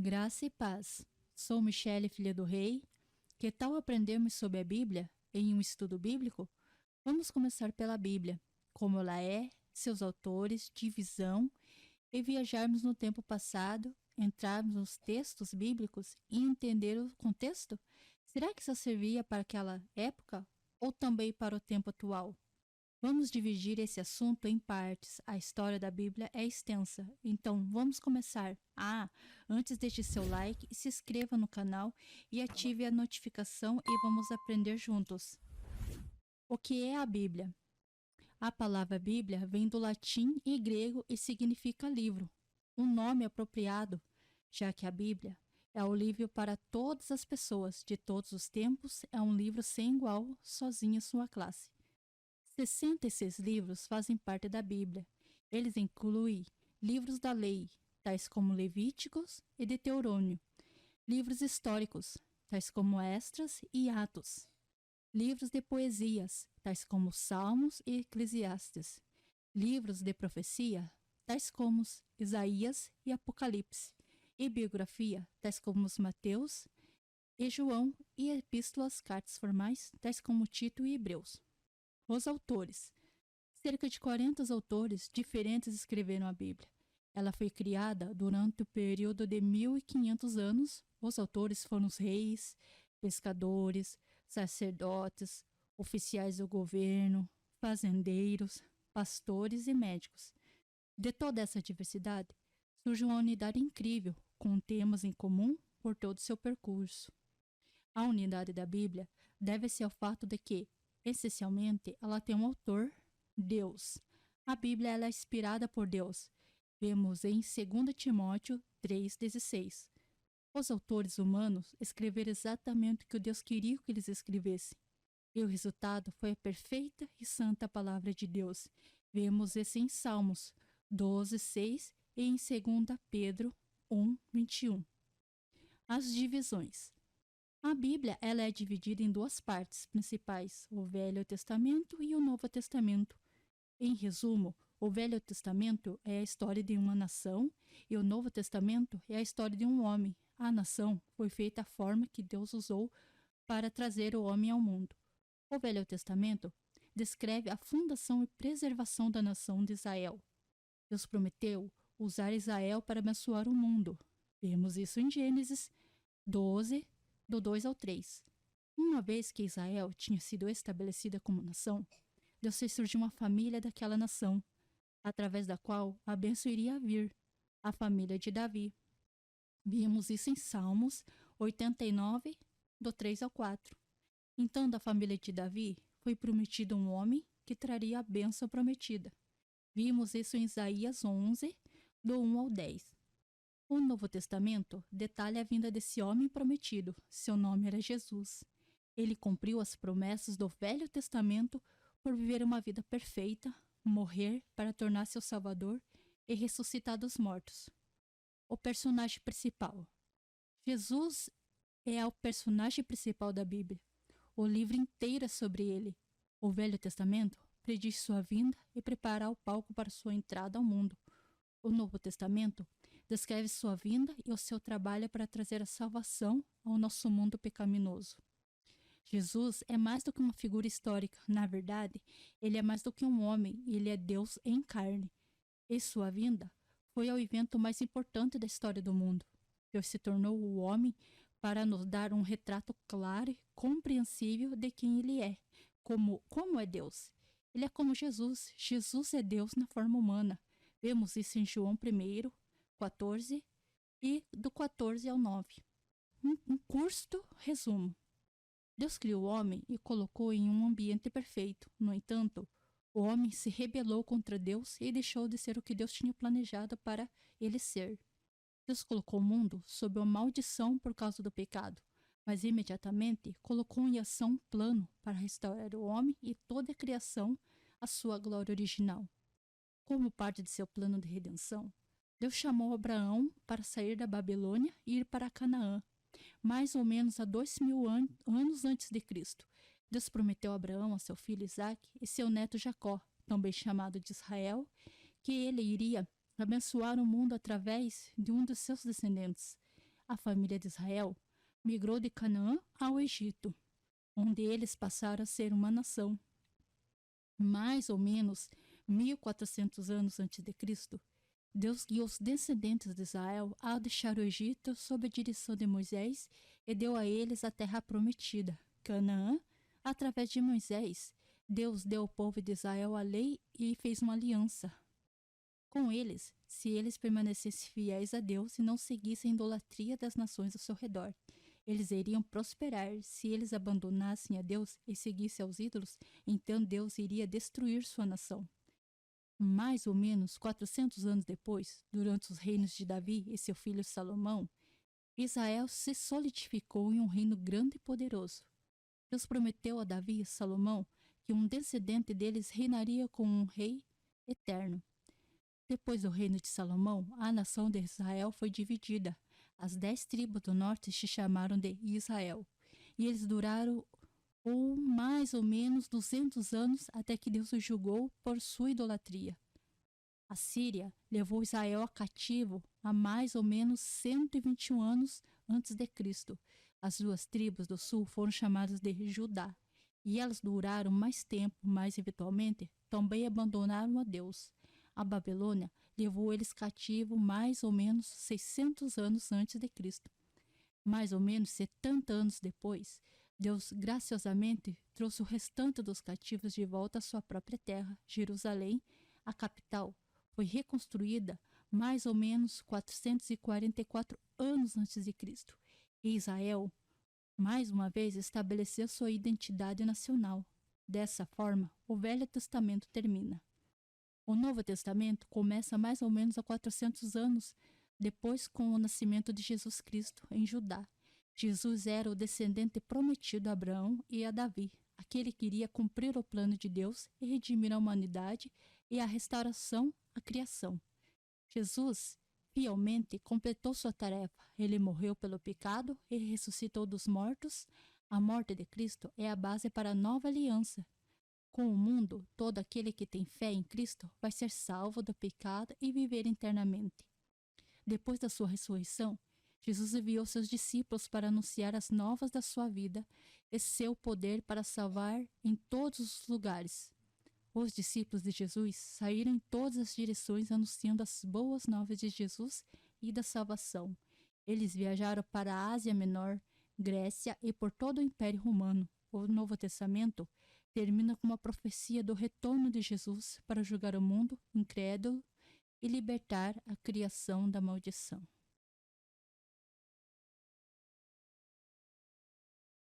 Graça e paz. Sou Michele, filha do rei. Que tal aprendermos sobre a Bíblia em um estudo bíblico? Vamos começar pela Bíblia, como ela é, seus autores, divisão, e viajarmos no tempo passado, entrarmos nos textos bíblicos e entender o contexto? Será que isso servia para aquela época ou também para o tempo atual? Vamos dividir esse assunto em partes. A história da Bíblia é extensa, então vamos começar. Antes deixe seu like, se inscreva no canal e ative a notificação e vamos aprender juntos. O que é a Bíblia? A palavra Bíblia vem do latim e grego e significa livro, um nome apropriado, já que a Bíblia é o livro para todas as pessoas de todos os tempos, é um livro sem igual, sozinho em sua classe. 66 livros fazem parte da Bíblia. Eles incluem livros da lei, tais como Levíticos e Deuteronômio, livros históricos, tais como Esdras e Atos, livros de poesias, tais como Salmos e Eclesiastes, livros de profecia, tais como Isaías e Apocalipse, e biografia, tais como Mateus e João, e epístolas, cartas formais, tais como Tito e Hebreus. Os autores. Cerca de 40 autores diferentes escreveram a Bíblia. Ela foi criada durante o período de 1500 anos. Os autores foram os reis, pescadores, sacerdotes, oficiais do governo, fazendeiros, pastores e médicos. De toda essa diversidade, surge uma unidade incrível, com temas em comum por todo o seu percurso. A unidade da Bíblia deve-se ao fato de que, essencialmente, ela tem um autor, Deus. A Bíblia ela é inspirada por Deus. Vemos em 2 Timóteo 3,16. Os autores humanos escreveram exatamente o que Deus queria que eles escrevessem. E o resultado foi a perfeita e santa palavra de Deus. Vemos isso em Salmos 12,6 e em 2 Pedro 1,21. As divisões. A Bíblia ela é dividida em duas partes principais, o Velho Testamento e o Novo Testamento. Em resumo, o Velho Testamento é a história de uma nação e o Novo Testamento é a história de um homem. A nação foi feita a forma que Deus usou para trazer o homem ao mundo. O Velho Testamento descreve a fundação e preservação da nação de Israel. Deus prometeu usar Israel para abençoar o mundo. Vemos isso em Gênesis 12, do 2 ao 3. Uma vez que Israel tinha sido estabelecida como nação, Deus fez surgir uma família daquela nação, através da qual a bênção iria vir, a família de Davi. Vimos isso em Salmos 89, do 3 ao 4. Então, da família de Davi, foi prometido um homem que traria a bênção prometida. Vimos isso em Isaías 11, do 1 ao 10. O Novo Testamento detalha a vinda desse homem prometido. Seu nome era Jesus. Ele cumpriu as promessas do Velho Testamento por viver uma vida perfeita, morrer para tornar-se o Salvador e ressuscitar dos mortos. O personagem principal. Jesus é o personagem principal da Bíblia. O livro inteiro é sobre ele. O Velho Testamento prediz sua vinda e prepara o palco para sua entrada ao mundo. O Novo Testamento descreve sua vinda e o seu trabalho para trazer a salvação ao nosso mundo pecaminoso. Jesus é mais do que uma figura histórica. Na verdade, ele é mais do que um homem, ele é Deus em carne. E sua vinda foi o evento mais importante da história do mundo. Deus se tornou o homem para nos dar um retrato claro e compreensível de quem ele é, como é Deus. Ele é como Jesus. Jesus é Deus na forma humana. Vemos isso em João 1, 14 e do 14 ao 9. Um curto resumo. Deus criou o homem e colocou em um ambiente perfeito. No entanto, o homem se rebelou contra Deus e deixou de ser o que Deus tinha planejado para ele ser. Deus colocou o mundo sob uma maldição por causa do pecado, mas imediatamente colocou em ação um plano para restaurar o homem e toda a criação à sua glória original. Como parte de seu plano de redenção, Deus chamou Abraão para sair da Babilônia e ir para Canaã, mais ou menos há 2000 anos antes de Cristo. Deus prometeu a Abraão, a seu filho Isaque e seu neto Jacó, também chamado de Israel, que ele iria abençoar o mundo através de um dos seus descendentes. A família de Israel migrou de Canaã ao Egito, onde eles passaram a ser uma nação. Mais ou menos 1400 anos antes de Cristo, Deus guiou os descendentes de Israel ao deixar o Egito sob a direção de Moisés e deu a eles a terra prometida, Canaã, através de Moisés. Deus deu ao povo de Israel a lei e fez uma aliança com eles, se eles permanecessem fiéis a Deus e não seguissem a idolatria das nações ao seu redor. Eles iriam prosperar. Se eles abandonassem a Deus e seguissem aos ídolos, então Deus iria destruir sua nação. Mais ou menos 400 anos depois, durante os reinos de Davi e seu filho Salomão, Israel se solidificou em um reino grande e poderoso. Deus prometeu a Davi e Salomão que um descendente deles reinaria como um rei eterno. Depois do reino de Salomão, a nação de Israel foi dividida. As 10 tribos do norte se chamaram de Israel, e eles duraram mais ou menos 200 anos até que Deus os julgou por sua idolatria. A Síria levou Israel a cativo há mais ou menos 121 anos antes de Cristo. As 2 tribos do sul foram chamadas de Judá, e elas duraram mais tempo, mas eventualmente também abandonaram a Deus. A Babilônia levou eles cativo mais ou menos 600 anos antes de Cristo. Mais ou menos 70 anos depois, Deus graciosamente trouxe o restante dos cativos de volta à sua própria terra, Jerusalém. A capital foi reconstruída mais ou menos 444 anos antes de Cristo. E Israel, mais uma vez, estabeleceu sua identidade nacional. Dessa forma, o Velho Testamento termina. O Novo Testamento começa mais ou menos há 400 anos depois, com o nascimento de Jesus Cristo em Judá. Jesus era o descendente prometido a Abraão e a Davi. Aquele que iria cumprir o plano de Deus e redimir a humanidade e a restauração à criação. Jesus fielmente completou sua tarefa. Ele morreu pelo pecado e ressuscitou dos mortos. A morte de Cristo é a base para a nova aliança. Com o mundo, todo aquele que tem fé em Cristo vai ser salvo do pecado e viver eternamente. Depois da sua ressurreição, Jesus enviou seus discípulos para anunciar as novas da sua vida e seu poder para salvar em todos os lugares. Os discípulos de Jesus saíram em todas as direções anunciando as boas novas de Jesus e da salvação. Eles viajaram para a Ásia Menor, Grécia e por todo o Império Romano. O Novo Testamento termina com uma profecia do retorno de Jesus para julgar o mundo incrédulo e libertar a criação da maldição.